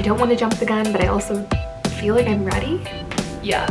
don't want to jump the gun, but I also feel like I'm ready. Yeah,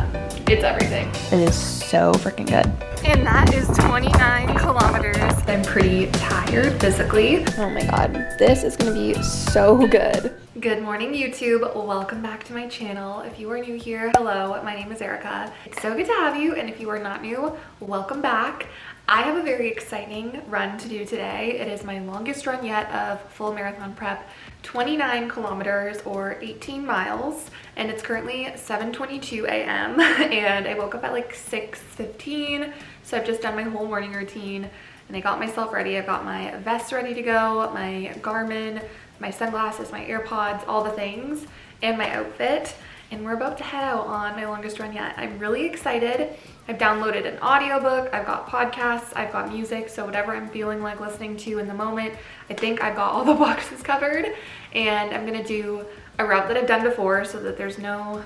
it's everything. It is so freaking good. And that is 29 kilometers. I'm pretty tired physically. Oh my god, this is gonna be so good. Good morning, YouTube. Welcome back to my channel. If you are new here, hello, my name is Erica. It's so good to have you, and if you are not new, welcome back. I have a very exciting run to do today. It is my longest run yet of full marathon prep, 29 kilometers or 18 miles, and it's currently 7:22 a.m. and I woke up at like 6:15, so I've just done my whole morning routine and I got myself ready. I've got my vest ready to go, my Garmin, my sunglasses, my AirPods, all the things, and my outfit, and we're about to head out on my longest run yet. I'm really excited. I've downloaded an audiobook, I've got podcasts, I've got music, so whatever I'm feeling like listening to in the moment, I think I've got all the boxes covered, and I'm gonna do a route that I've done before so that there's no,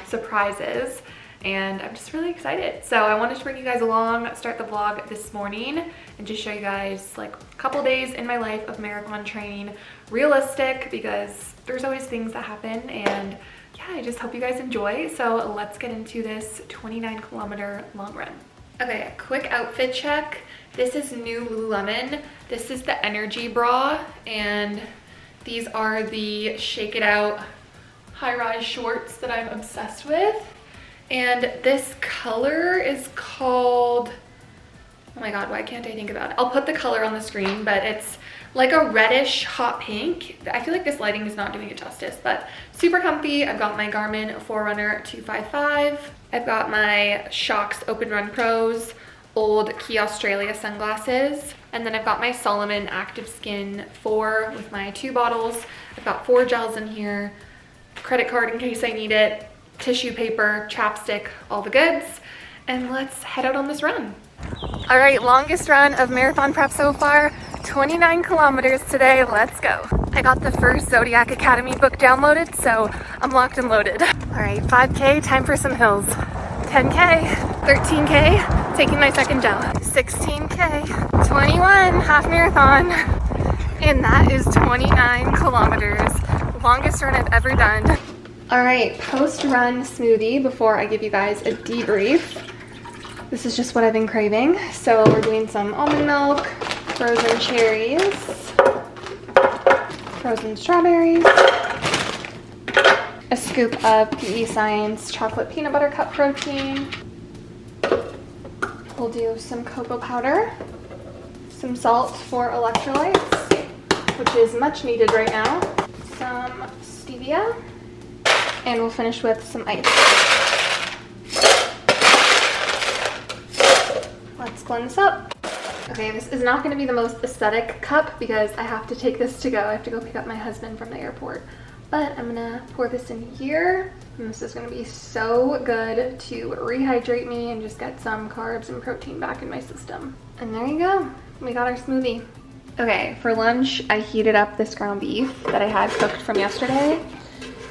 surprises, and I'm just really excited. So I wanted to bring you guys along, start the vlog this morning, and just show you guys like a couple days in my life of marathon training, realistic, because there's always things that happen, and yeah, I just hope you guys enjoy. So let's get into this 29 kilometer long run. Okay, quick outfit check. This is new Lululemon. This is the Energy Bra, and these are the Shake It Out high-rise shorts that I'm obsessed with. And this color is called, oh my god, why can't I think about it? I'll put the color on the screen, but it's like a reddish hot pink. I feel like this lighting is not doing it justice, but super comfy. I've got my Garmin Forerunner 255. I've got my Shox Open Run Pros, old Key Australia sunglasses. And then I've got my Solomon Active Skin 4 with my 2 bottles. I've got 4 gels in here, credit card in case I need it, tissue paper, chapstick, all the goods. And let's head out on this run. All right, longest run of marathon prep so far, 29 kilometers today. Let's go. I got the first Zodiac Academy book downloaded, so I'm locked and loaded. All right, 5K, time for some hills. 10K, 13K, taking my second gel. 16K, 21, half marathon. And that is 29 kilometers. Longest run I've ever done. All right, post-run smoothie before I give you guys a debrief. This is just what I've been craving. So we're doing some almond milk, frozen cherries, frozen strawberries, a scoop of PEScience chocolate peanut butter cup protein. We'll do some cocoa powder, some salt for electrolytes, which is much needed right now, some stevia, and we'll finish with some ice. Let's blend this up. Okay, this is not going to be the most aesthetic cup because I have to take this to go. I have to go pick up my husband from the airport. But I'm gonna pour this in here, and this is gonna be so good to rehydrate me and just get some carbs and protein back in my system. And there you go, we got our smoothie. Okay, for lunch, I heated up this ground beef that I had cooked from yesterday,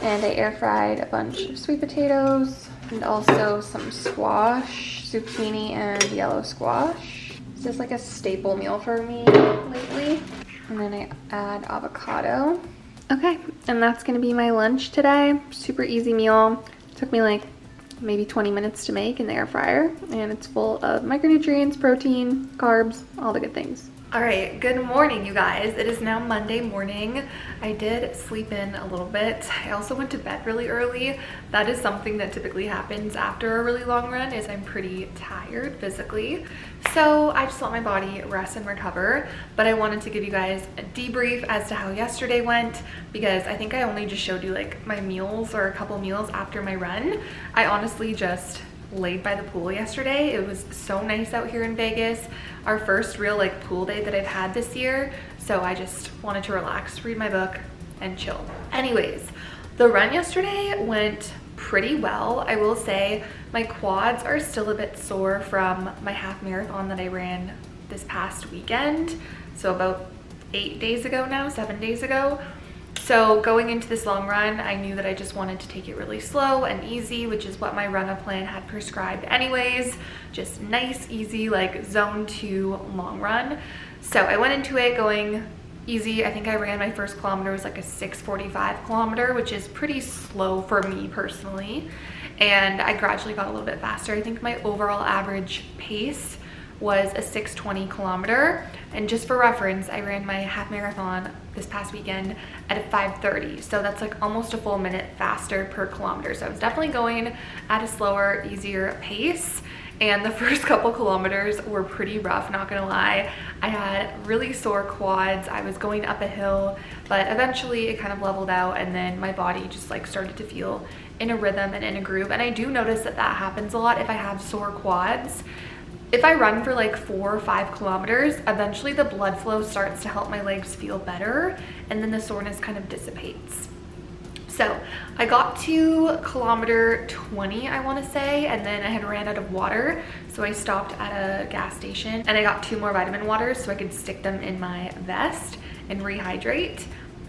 and I air fried a bunch of sweet potatoes and also some squash, zucchini, and yellow squash. This is like a staple meal for me lately. And then I add avocado. Okay, and that's gonna be my lunch today. Super easy meal. Took me like maybe 20 minutes to make in the air fryer, and it's full of micronutrients, protein, carbs, all the good things. All right, good morning, you guys. It is now Monday morning. I did sleep in a little bit. I also went to bed really early. That is something that typically happens after a really long run, is I'm pretty tired physically. So I just let my body rest and recover, but I wanted to give you guys a debrief as to how yesterday went, because I think I only just showed you like my meals or a couple meals after my run. I honestly just laid by the pool yesterday. It was so nice out here in Vegas. Our first real like pool day that I've had this year. So I just wanted to relax, read my book, and chill. Anyways, the run yesterday went pretty well. I will say my quads are still a bit sore from my half marathon that I ran this past weekend. So about 8 days ago now, 7 days ago. So going into this long run, I knew that I just wanted to take it really slow and easy, which is what my run-up plan had prescribed anyways. Just nice, easy, like zone 2 long run. So I went into it going easy. I think I ran my first kilometer was like a 6:45 kilometer, which is pretty slow for me personally. And I gradually got a little bit faster. I think my overall average pace was a 6:20 kilometer. And just for reference, I ran my half marathon this past weekend at a 5:30. So that's like almost a full minute faster per kilometer. So I was definitely going at a slower, easier pace. And the first couple kilometers were pretty rough, not gonna lie. I had really sore quads. I was going up a hill, but eventually it kind of leveled out, and then my body just like started to feel in a rhythm and in a groove. And I do notice that that happens a lot if I have sore quads. If I run for like 4 or 5 kilometers, eventually the blood flow starts to help my legs feel better, and then the soreness kind of dissipates. So I got to kilometer 20, I want to say, and then I had ran out of water. So I stopped at a gas station and I got 2 more vitamin waters so I could stick them in my vest and rehydrate.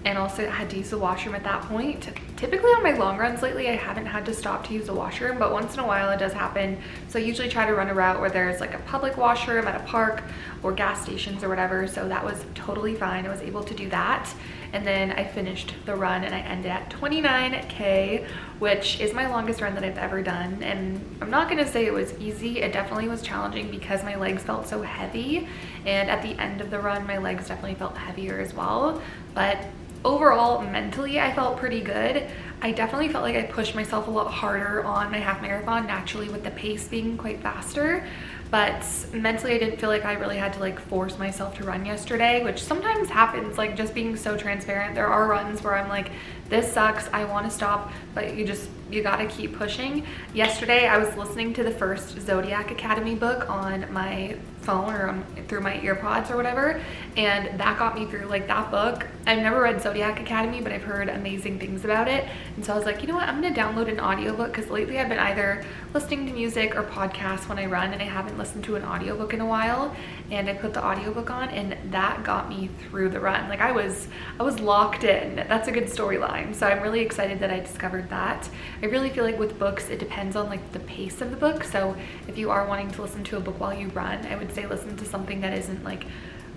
And also I had to use the washroom at that point. Typically on my long runs lately, I haven't had to stop to use the washroom, but once in a while it does happen. So I usually try to run a route where there's like a public washroom at a park or gas stations or whatever. So that was totally fine. I was able to do that. And then I finished the run and I ended at 29K, which is my longest run that I've ever done. And I'm not gonna say it was easy. It definitely was challenging because my legs felt so heavy. And at the end of the run, my legs definitely felt heavier as well. But overall, mentally, I felt pretty good. I definitely felt like I pushed myself a lot harder on my half marathon, naturally with the pace being quite faster. But mentally, I didn't feel like I really had to like force myself to run yesterday, which sometimes happens. Like, just being so transparent, there are runs where I'm like, this sucks, I want to stop, but you gotta keep pushing. Yesterday, I was listening to the first Zodiac Academy book on my phone or through my earpods or whatever, and that got me through. Like, that book, I've never read Zodiac Academy, but I've heard amazing things about it. And so I was like, you know what, I'm gonna download an audiobook, because lately I've been either listening to music or podcasts when I run, and I haven't listened to an audiobook in a while. And I put the audiobook on, and that got me through the run. Like, I was locked in. That's a good storyline. So I'm really excited that I discovered that. I really feel like with books, it depends on like the pace of the book. So if you are wanting to listen to a book while you run, I would say listen to something that isn't like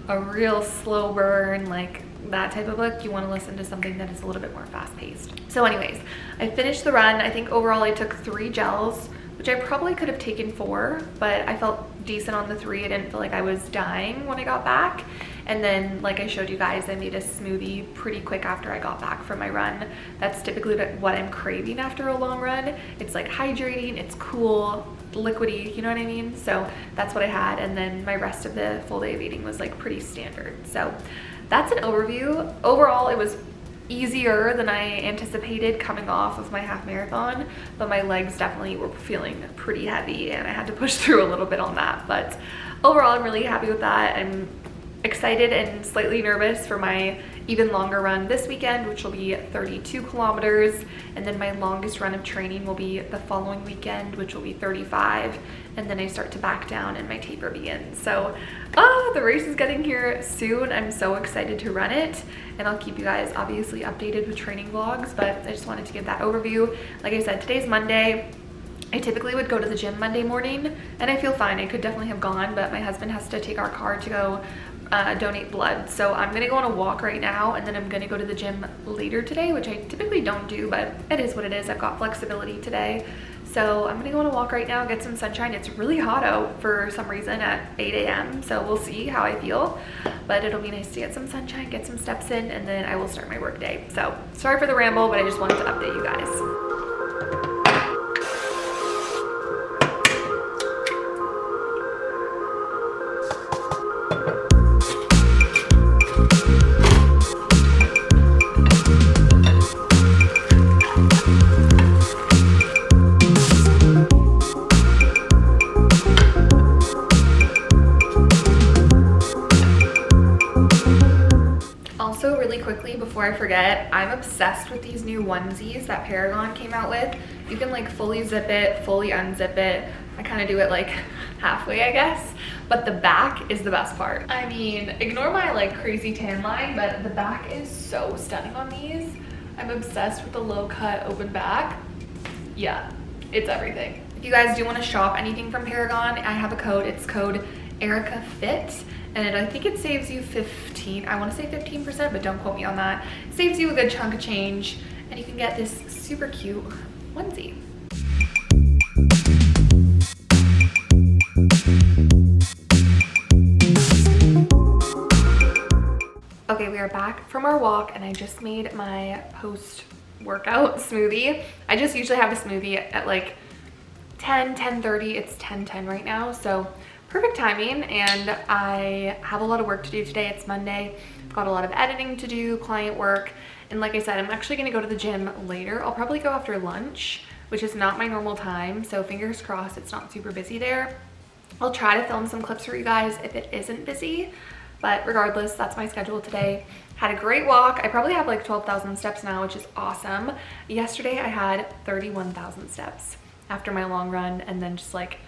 a real slow burn, like that type of book. You want to listen to something that is a little bit more fast paced. So anyways, I finished the run. I think overall I took 3 gels, which I probably could have taken 4, but I felt decent on the 3. I didn't feel like I was dying when I got back. And then, like I showed you guys, I made a smoothie pretty quick after I got back from my run. That's typically what I'm craving after a long run. It's like hydrating, it's cool, liquidy, you know what I mean? So that's what I had. And then my rest of the full day of eating was like pretty standard. So that's an overview. Overall, it was easier than I anticipated coming off of my half marathon, but my legs definitely were feeling pretty heavy and I had to push through a little bit on that. But overall, I'm really happy with that. I'm excited and slightly nervous for my even longer run this weekend, which will be 32 kilometers. And then my longest run of training will be the following weekend, which will be 35. And then I start to back down and my taper begins. So, the race is getting here soon. I'm so excited to run it. And I'll keep you guys obviously updated with training vlogs, but I just wanted to give that overview. Like I said, today's Monday. I typically would go to the gym Monday morning, and I feel fine. I could definitely have gone, but my husband has to take our car to go donate blood. So I'm gonna go on a walk right now, and then I'm gonna go to the gym later today, which I typically don't do, but it is what it is. I've got flexibility today. So I'm gonna go on a walk right now, get some sunshine. It's really hot out for some reason at 8 a.m. So we'll see how I feel, but it'll be nice to get some sunshine, get some steps in, and then I will start my work day. So sorry for the ramble, but I just wanted to update you guys. Before I forget, I'm obsessed with these new onesies that Paragon came out with. You can like fully zip it, fully unzip it. I kind of do it like halfway, I guess, but the back is the best part. I mean, ignore my like crazy tan line, but the back is so stunning on these. I'm obsessed with the low cut open back. Yeah, it's everything. If you guys do want to shop anything from Paragon, I have a code. It's code Erica Fit, and I think it saves you 15, I want to say 15%, but don't quote me on that. It saves you a good chunk of change, and you can get this super cute onesie. Okay, we are back from our walk, and I just made my post-workout smoothie. I just usually have a smoothie at like 10:30. It's 10:10 right now, so perfect timing. And I have a lot of work to do today. It's Monday. I've got a lot of editing to do, client work, and like I said, I'm actually gonna go to the gym later. I'll probably go after lunch, which is not my normal time, so fingers crossed it's not super busy there. I'll try to film some clips for you guys if it isn't busy. But regardless, that's my schedule today. Had a great walk. I probably have like 12,000 steps now, which is awesome. Yesterday I had 31,000 steps after my long run, and then just like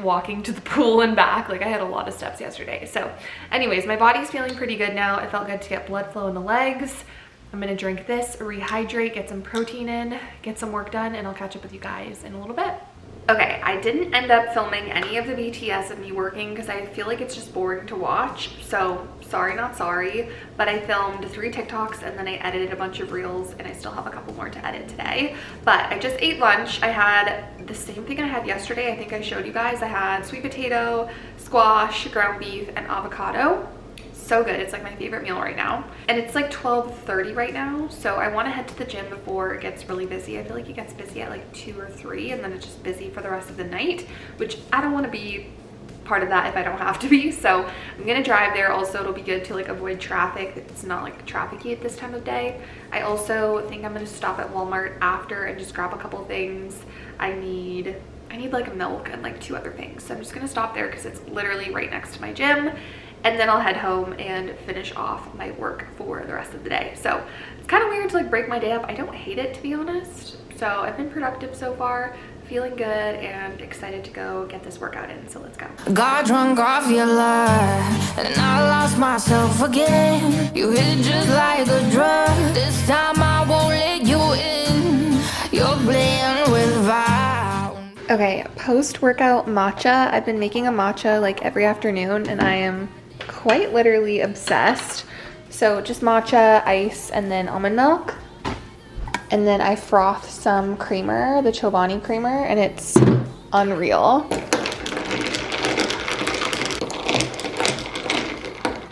walking to the pool and back. Like I had a lot of steps yesterday. So anyways, my body's feeling pretty good now. It felt good to get blood flow in the legs. I'm gonna drink this, rehydrate, get some protein in, get some work done, and I'll catch up with you guys in a little bit. Okay, I didn't end up filming any of the BTS of me working because I feel like it's just boring to watch. So sorry, not sorry, but I filmed 3 TikToks and then I edited a bunch of reels, and I still have a couple more to edit today. But I just ate lunch. I had the same thing I had yesterday. I think I showed you guys. I had sweet potato, squash, ground beef, and avocado. So good. It's like my favorite meal right now, and it's like 12:30 right now, so I want to head to the gym before it gets really busy. I feel like it gets busy at like 2 or 3, and then it's just busy for the rest of the night, which I don't want to be part of that if I don't have to be. So I'm gonna drive there. Also, it'll be good to like avoid traffic. It's not like trafficy at this time of day. I also think I'm gonna stop at Walmart after and just grab a couple things. I need like milk and like 2 other things, so I'm just gonna stop there because it's literally right next to my gym. And then I'll head home and finish off my work for the rest of the day. So it's kind of weird to like break my day up. I don't hate it, to be honest. So I've been productive so far, feeling good, and excited to go get this workout in. So let's go. Got drunk off your lie, and I lost myself again. You hit just like a drug. This time I won't let you in. You're playing with fire. Okay, post-workout matcha. I've been making a matcha like every afternoon, and I am quite literally obsessed. So just matcha, ice, and then almond milk. And then I froth some creamer, the Chobani creamer, and it's unreal.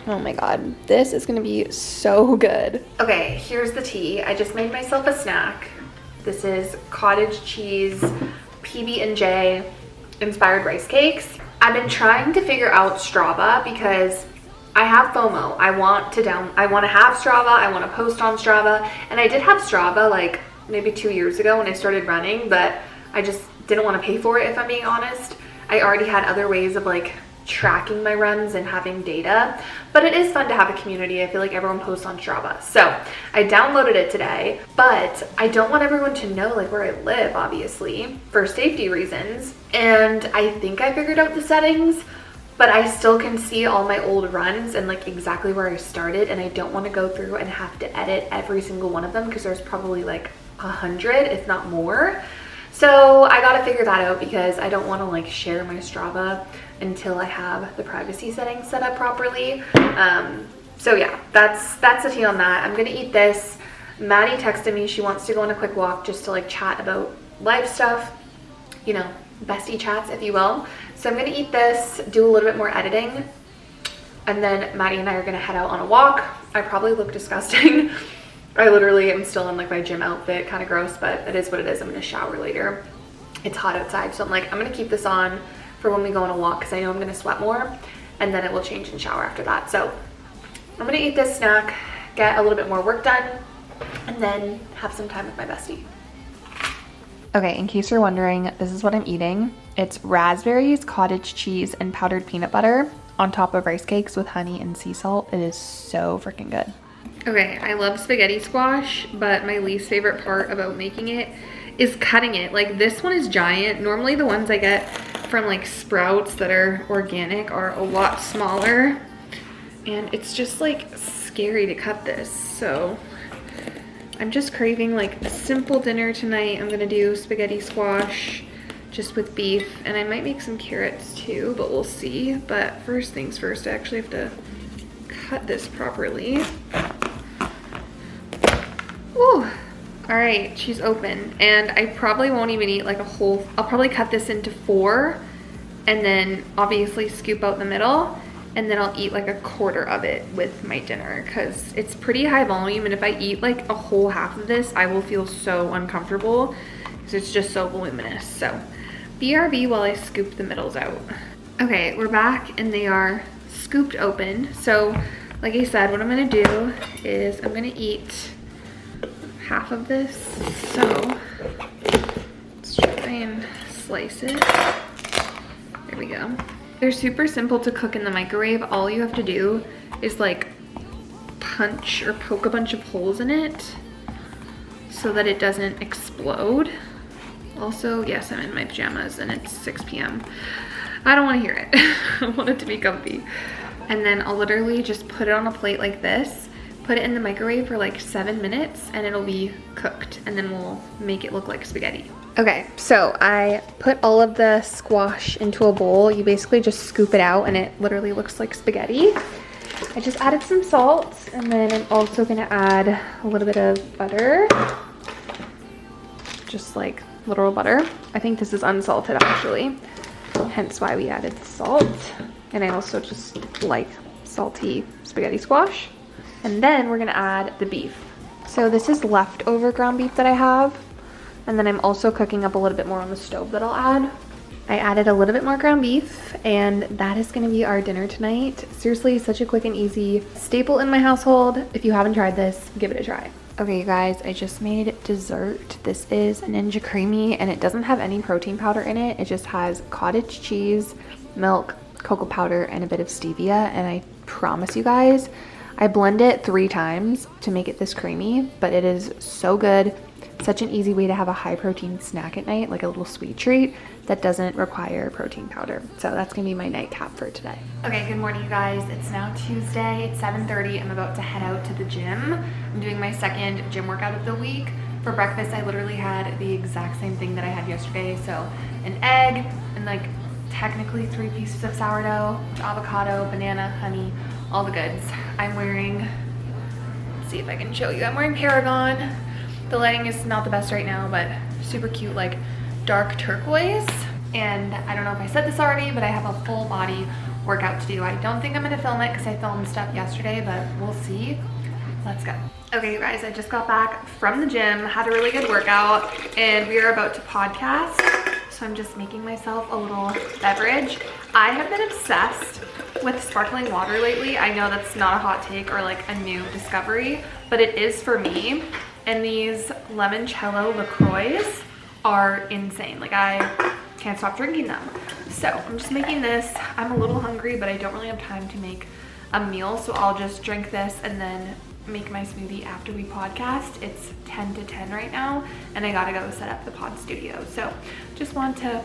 Oh my god, this is gonna be so good. Okay, here's the tea. I just made myself a snack. This is cottage cheese PB&J inspired rice cakes. I've been trying to figure out Strava because I have FOMO. I want to have Strava. I want to post on Strava. And I did have Strava like maybe 2 years ago when I started running, but I just didn't want to pay for it, if I'm being honest. I already had other ways of like tracking my runs and having data, but it is fun to have a community. I feel like everyone posts on Strava. So I downloaded it today, but I don't want everyone to know like where I live, obviously, for safety reasons. And I think I figured out the settings, but I still can see all my old runs and like exactly where I started, and I don't want to go through and have to edit every single one of them because there's probably like 100, if not more. So I gotta figure that out because I don't want to like share my Strava until I have the privacy settings set up properly. So yeah, that's the tea on that. I'm gonna eat this. Maddie texted me, she wants to go on a quick walk just to like chat about life stuff, you know, bestie chats, if you will. So I'm gonna eat this, do a little bit more editing, and then Maddie and I are gonna head out on a walk. I probably look disgusting. I literally am still in like my gym outfit, kind of gross, but it is what it is. I'm gonna shower later. It's hot outside, so I'm gonna keep this on for when we go on a walk because I know I'm gonna sweat more, and then it will change and shower after that. So I'm gonna eat this snack, get a little bit more work done, and then have some time with my bestie. Okay, in case you're wondering, this is what I'm eating. It's raspberries, cottage cheese, and powdered peanut butter on top of rice cakes with honey and sea salt. It is so freaking good. Okay, I love spaghetti squash, but my least favorite part about making it is cutting it. Like this one is giant. Normally the ones I get from like Sprouts that are organic are a lot smaller, and it's just like scary to cut this. So I'm just craving like a simple dinner tonight. I'm gonna do spaghetti squash, just with beef, and I might make some carrots too, but we'll see. But first things first, I actually have to cut this properly. Ooh. All right, she's open, and I probably won't even eat like a whole, I'll probably cut this into 4 and then obviously scoop out the middle, and then I'll eat like a quarter of it with my dinner because it's pretty high volume, and if I eat like a whole half of this, I will feel so uncomfortable because it's just so voluminous. So BRB while I scoop the middles out. Okay, we're back and they are scooped open. So like I said, what I'm gonna do is I'm gonna eat half of this. So let's try and slice it. There we go. They're super simple to cook in the microwave. All you have to do is like punch or poke a bunch of holes in it so that it doesn't explode. Also, yes, I'm in my pajamas and it's 6 p.m. I don't want to hear it. I want it to be comfy. And then I'll literally just put it on a plate like this, put it in the microwave for like 7 minutes, and it'll be cooked, and then we'll make it look like spaghetti. Okay, so I put all of the squash into a bowl. You basically just scoop it out and it literally looks like spaghetti. I just added some salt, and then I'm also gonna add a little bit of butter. Just like literal butter. I think this is unsalted actually, hence why we added the salt. And I also just like salty spaghetti squash. And then we're gonna add the beef. So this is leftover ground beef that I have. And then I'm also cooking up a little bit more on the stove that I'll add. I added a little bit more ground beef, and that is gonna be our dinner tonight. Seriously, such a quick and easy staple in my household. If you haven't tried this, give it a try. Okay, you guys, I just made dessert. This is Ninja Creamy, and it doesn't have any protein powder in it. It just has cottage cheese, milk, cocoa powder, and a bit of stevia. And I promise you guys, I blend it 3 times to make it this creamy, but it is so good. Such an easy way to have a high protein snack at night, like a little sweet treat that doesn't require protein powder. So that's gonna be my nightcap for today. Okay, good morning, you guys. It's now Tuesday, it's 7:30. I'm about to head out to the gym. I'm doing my second gym workout of the week. For breakfast, I literally had the exact same thing that I had yesterday. So an egg and like technically 3 pieces of sourdough, avocado, banana, honey, all the goods. I'm wearing, let's see if I can show you. I'm wearing Paragon. The lighting is not the best right now, but super cute, like dark turquoise. And I don't know if I said this already, but I have a full body workout to do. I don't think I'm gonna film it because I filmed stuff yesterday, but we'll see. Let's go. Okay, you guys, I just got back from the gym, had a really good workout, and we are about to podcast. So I'm just making myself a little beverage. I have been obsessed with sparkling water lately. I know that's not a hot take or like a new discovery, but it is for me. And these limoncello LaCroix are insane. Like I can't stop drinking them. So I'm just making this. I'm a little hungry, but I don't really have time to make a meal. So I'll just drink this and then make my smoothie after we podcast. It's 10 to 10 right now, and I gotta go set up the pod studio. So just want to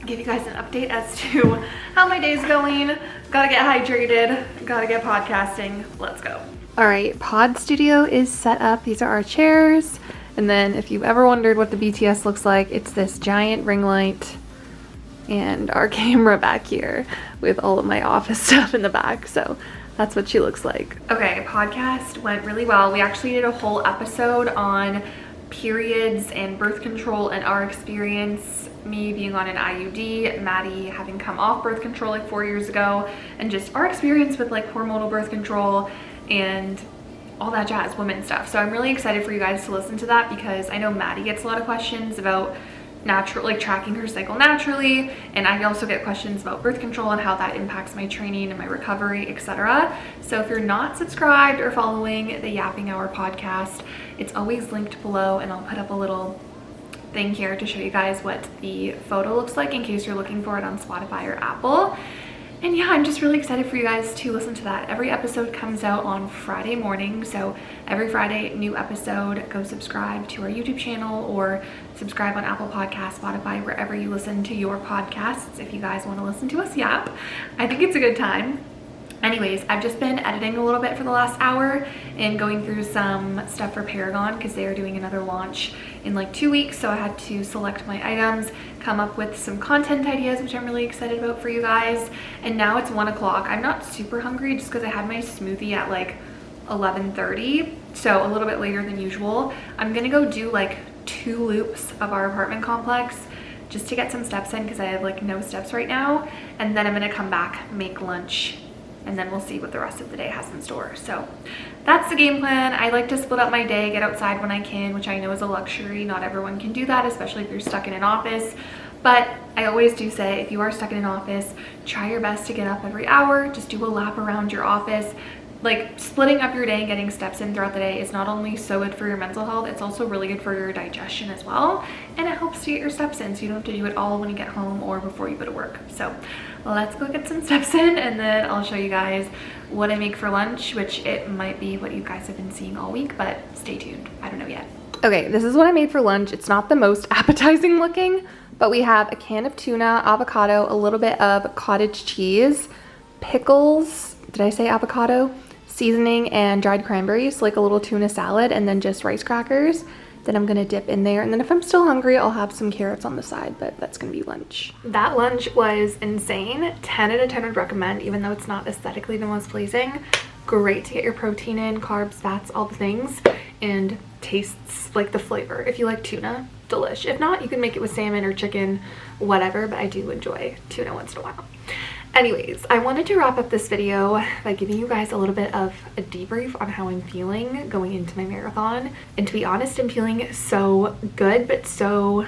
give you guys an update as to how my day's going. Gotta get hydrated, gotta get podcasting. Let's go. All right, pod studio is set up. These are our chairs. And then if you've ever wondered what the BTS looks like, it's this giant ring light and our camera back here with all of my office stuff in the back. So that's what she looks like. Okay, podcast went really well. We actually did a whole episode on periods and birth control and our experience, me being on an IUD, Maddie having come off birth control like 4 years ago, and just our experience with like hormonal birth control and all that jazz, women stuff. So I'm really excited for you guys to listen to that because I know Maddie gets a lot of questions about like tracking her cycle naturally, and I also get questions about birth control and how that impacts my training and my recovery, etc. So if you're not subscribed or following the Yapping Hour podcast, it's always linked below, and I'll put up a little thing here to show you guys what the photo looks like in case you're looking for it on Spotify or Apple. And yeah, I'm just really excited for you guys to listen to that. Every episode comes out on Friday morning. So every Friday, new episode. Go subscribe to our YouTube channel or subscribe on Apple Podcasts, Spotify, wherever you listen to your podcasts. If you guys want to listen to us yap, I think it's a good time. Anyways, I've just been editing a little bit for the last hour and going through some stuff for Paragon because they are doing another launch in like 2 weeks. So I had to select my items, come up with some content ideas, which I'm really excited about for you guys. And now it's 1 o'clock. I'm not super hungry just because I had my smoothie at like 11:30, so a little bit later than usual. I'm gonna go do like 2 loops of our apartment complex just to get some steps in because I have like no steps right now. And then I'm gonna come back, make lunch, and then we'll see what the rest of the day has in store. So that's the game plan. I like to split up my day, get outside when I can, which I know is a luxury. Not everyone can do that, especially if you're stuck in an office. But I always do say, if you are stuck in an office, try your best to get up every hour, just do a lap around your office. Like, splitting up your day and getting steps in throughout the day is not only so good for your mental health, it's also really good for your digestion as well. And it helps to get your steps in so you don't have to do it all when you get home or before you go to work. So let's go get some steps in, and then I'll show you guys what I make for lunch, which it might be what you guys have been seeing all week, but stay tuned. I don't know yet. Okay, this is what I made for lunch. It's not the most appetizing looking, but we have a can of tuna, avocado, a little bit of cottage cheese, pickles, did I say avocado? Seasoning, and dried cranberries, like a little tuna salad, and then just rice crackers. Then I'm gonna dip in there, and then if I'm still hungry, I'll have some carrots on the side, but that's gonna be lunch. That lunch was insane. 10 out of 10 would recommend, even though it's not aesthetically the most pleasing. Great to get your protein in, carbs, fats, all the things, and tastes like the flavor. If you like tuna, delish. If not, you can make it with salmon or chicken, whatever, but I do enjoy tuna once in a while. Anyways, I wanted to wrap up this video by giving you guys a little bit of a debrief on how I'm feeling going into my marathon. And to be honest, I'm feeling so good, but so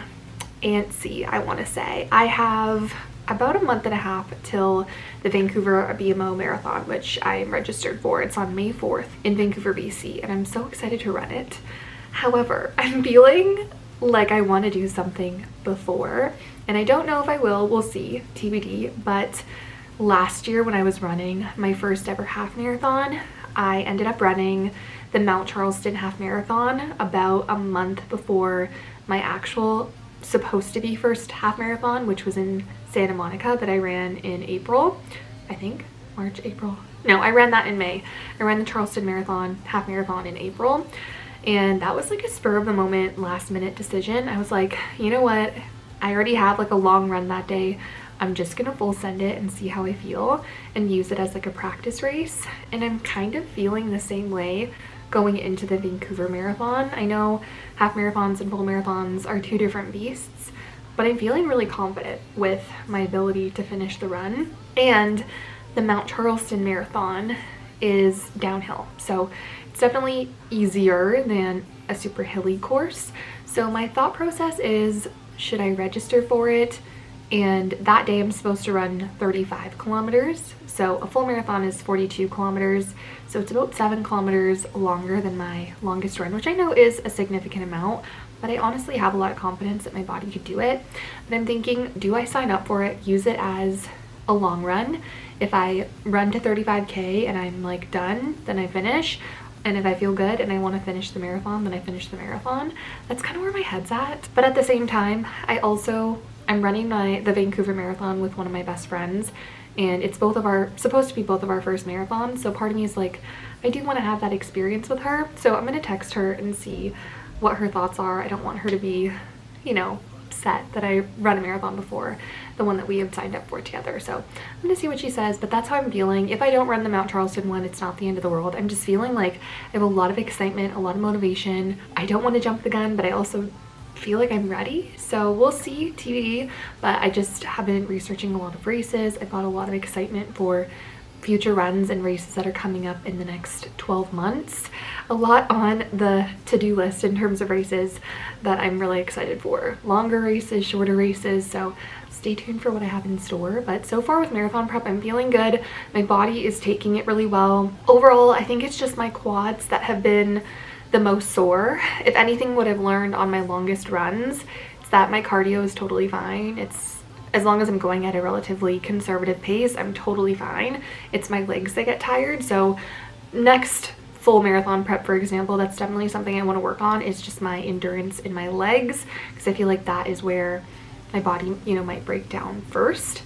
antsy, I want to say. I have about a month and a half till the Vancouver BMO Marathon, which I'm registered for. It's on May 4th in Vancouver, BC, and I'm so excited to run it. However, I'm feeling like I want to do something before, and I don't know if I will. We'll see, TBD, but last year when I was running my first ever half marathon, I ended up running the Mount Charleston half marathon about a month before my actual supposed to be first half marathon, which was in Santa Monica, that I ran in April, I think. March, April. No, I ran that in May. I ran the Charleston Marathon, half marathon, in April. And that was like a spur of the moment, last minute decision. I was like, you know what? I already have like a long run that day. I'm just gonna full send it and see how I feel and use it as like a practice race. And I'm kind of feeling the same way going into the Vancouver Marathon. I know half marathons and full marathons are 2 different beasts, but I'm feeling really confident with my ability to finish the run. And the Mount Charleston Marathon is downhill, so it's definitely easier than a super hilly course. So my thought process is, should I register for it? And that day I'm supposed to run 35 kilometers. So a full marathon is 42 kilometers. So it's about 7 kilometers longer than my longest run, which I know is a significant amount, but I honestly have a lot of confidence that my body could do it. But I'm thinking, do I sign up for it, use it as a long run? If I run to 35K and I'm like done, then I finish. And if I feel good and I want to finish the marathon, then I finish the marathon. That's kind of where my head's at. But at the same time, I'm running the Vancouver Marathon with one of my best friends, and it's supposed to be both of our first marathons. So part of me is like, I do want to have that experience with her. So I'm going to text her and see what her thoughts are. I don't want her to be, upset that I run a marathon before the one that we had signed up for together. So I'm gonna see what she says, but that's how I'm feeling. If I don't run the Mount Charleston one, it's not the end of the world. I'm just feeling like I have a lot of excitement, a lot of motivation. I don't want to jump the gun, but I also feel like I'm ready. So we'll see, TBD, but I just have been researching a lot of races. I've got a lot of excitement for future runs and races that are coming up in the next 12 months. A lot on the to-do list in terms of races that I'm really excited for. Longer races, shorter races, so stay tuned for what I have in store. But so far with marathon prep, I'm feeling good. My body is taking it really well. Overall, I think it's just my quads that have been the most sore. If anything, what I've learned on my longest runs is that my cardio is totally fine. As long as I'm going at a relatively conservative pace, I'm totally fine. It's my legs that get tired. So next full marathon prep, for example, that's definitely something I want to work on, is just my endurance in my legs, because I feel like that is where my body, might break down first.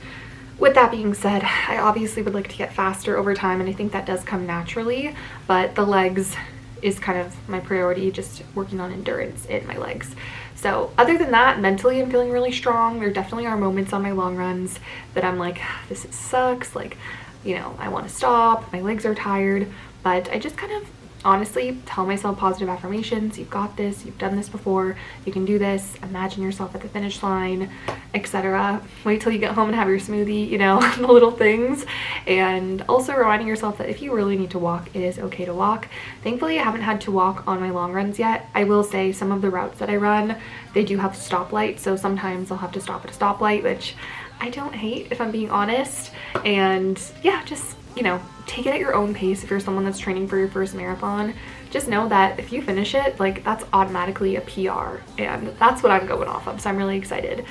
With that being said, I obviously would like to get faster over time, and I think that does come naturally, but the legs is kind of my priority, just working on endurance in my legs. So other than that, mentally I'm feeling really strong. There definitely are moments on my long runs that I'm like, this sucks, like, you know, I want to stop, my legs are tired, but I just kind of honestly tell myself positive affirmations. You've got this, you've done this before, you can do this, imagine yourself at the finish line, etc. Wait till you get home and have your smoothie, you know, the little things. And also reminding yourself that if you really need to walk, it is okay to walk. Thankfully, I haven't had to walk on my long runs yet. I will say some of the routes that I run, they do have stoplights, so sometimes I'll have to stop at a stoplight, which I don't hate, if I'm being honest. And yeah, just, you know, take it at your own pace. If you're someone that's training for your first marathon, just know that if you finish it, like, that's automatically a PR, and that's what I'm going off of. So I'm really excited.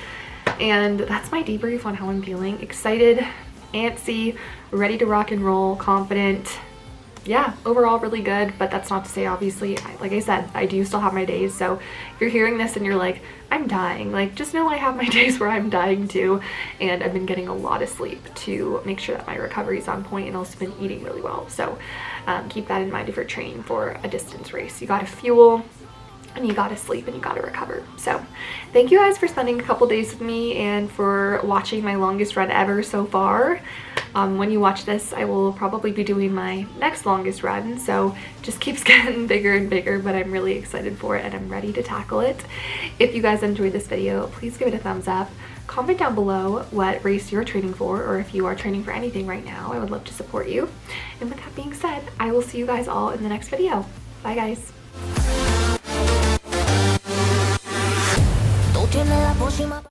And that's my debrief on how I'm feeling. Excited, antsy, ready to rock and roll, confident. Yeah, overall really good, but that's not to say, obviously, like I said, I do still have my days. So if you're hearing this and you're like, I'm dying, like, just know I have my days where I'm dying too, and I've been getting a lot of sleep to make sure that my recovery is on point, and also been eating really well. So keep that in mind if you're training for a distance race. You gotta fuel, and you gotta sleep, and you gotta recover. So thank you guys for spending a couple days with me and for watching my longest run ever so far. When you watch this, I will probably be doing my next longest run, so just keeps getting bigger and bigger, but I'm really excited for it and I'm ready to tackle it. If you guys enjoyed this video, please give it a thumbs up. Comment down below what race you're training for, or if you are training for anything right now. I would love to support you. And with that being said, I will see you guys all in the next video. Bye guys.